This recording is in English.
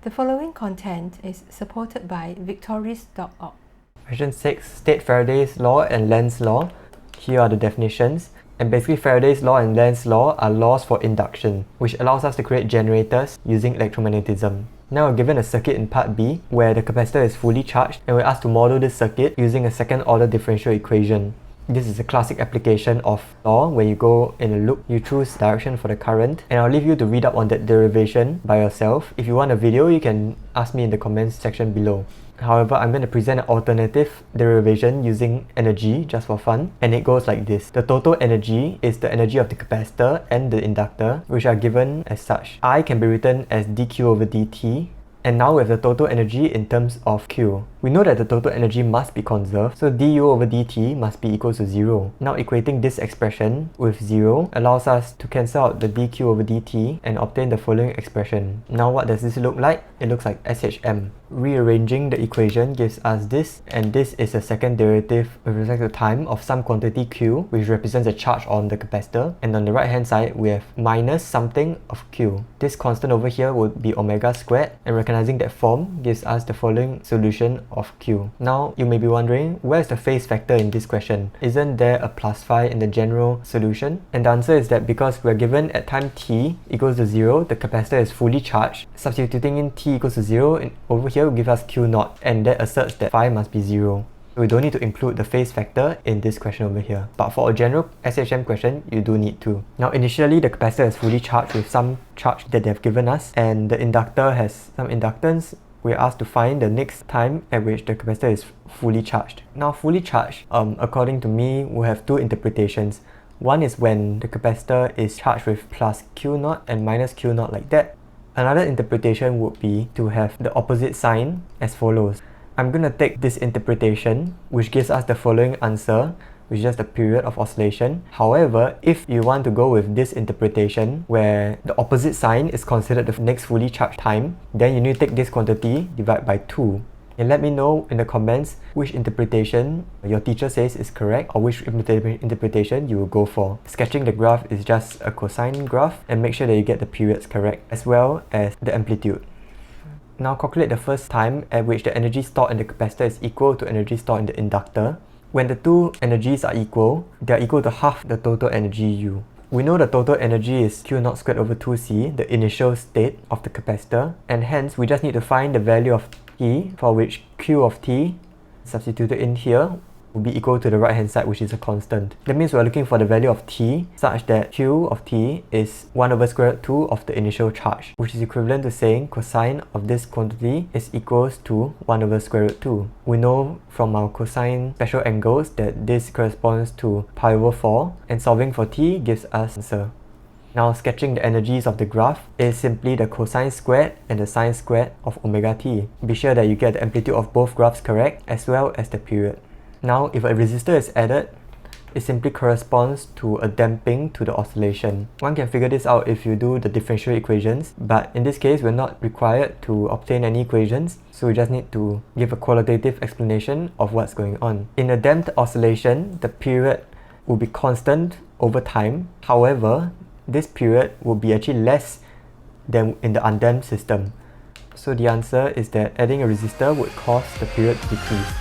The following content is supported by victoris.org. Question 6. State Faraday's law and Lenz's law. Here are the definitions. And basically Faraday's law and Lenz's law are laws for induction, which allows us to create generators using electromagnetism. Now we're given a circuit in part B where the capacitor is fully charged, and we're asked to model this circuit using a second order differential equation. This is a classic application of law. When you go in a loop, you choose direction for the current, and I'll leave you to read up on that derivation by yourself. If you want a video, you can ask me in the comments section below. However, I'm going to present an alternative derivation using energy just for fun, and it goes like this. The total energy is the energy of the capacitor and the inductor, which are given as such. I can be written as dq over dt. And now we have the total energy in terms of Q. We know that the total energy must be conserved, so du over dt must be equal to 0. Now equating this expression with 0 allows us to cancel out the dq over dt and obtain the following expression. Now what does this look like? It looks like SHM. Rearranging the equation gives us this, and this is a second derivative with respect to time of some quantity Q, which represents a charge on the capacitor. And on the right hand side, we have minus something of Q. This constant over here would be omega squared, and recognizing that form gives us the following solution of Q. Now you may be wondering, where's the phase factor in this question? Isn't there a plus phi in the general solution? And the answer is that because we're given at time t equals to 0, the capacitor is fully charged. Substituting in t equals to 0 over here will give us Q naught, and that asserts that phi must be 0. We don't need to include the phase factor in this question over here. But for a general SHM question, you do need to. Now initially the capacitor is fully charged with some charge that they have given us, and the inductor has some inductance. We're asked to find the next time at which the capacitor is fully charged. Now fully charged, according to me, we have two interpretations. One is when the capacitor is charged with plus Q naught and minus Q naught like that. Another interpretation would be to have the opposite sign as follows. I'm going to take this interpretation, which gives us the following answer, which is just the period of oscillation. However, if you want to go with this interpretation, where the opposite sign is considered the next fully charged time, then you need to take this quantity, divide by 2. And let me know in the comments which interpretation your teacher says is correct, or which interpretation you will go for. Sketching the graph is just a cosine graph, and make sure that you get the periods correct, as well as the amplitude. Now calculate the first time at which the energy stored in the capacitor is equal to energy stored in the inductor. When the two energies are equal, they are equal to half the total energy U. We know the total energy is Q naught squared over 2C, the initial state of the capacitor, and hence we just need to find the value of T, for which Q of T substituted in here will be equal to the right hand side, which is a constant. That means we're looking for the value of T such that Q of T is 1 over square root 2 of the initial charge, which is equivalent to saying cosine of this quantity is equals to 1 over square root 2. We know from our cosine special angles that this corresponds to pi over 4, and solving for T gives us answer. Now sketching the energies of the graph is simply the cosine squared and the sine squared of omega t. Be sure that you get the amplitude of both graphs correct, as well as the period. Now if a resistor is added, it simply corresponds to a damping to the oscillation. One can figure this out if you do the differential equations, but in this case we're not required to obtain any equations, so we just need to give a qualitative explanation of what's going on. In a damped oscillation, the period will be constant over time. However, this period will be actually less than in the undamped system. So the answer is that adding a resistor would cause the period to decrease.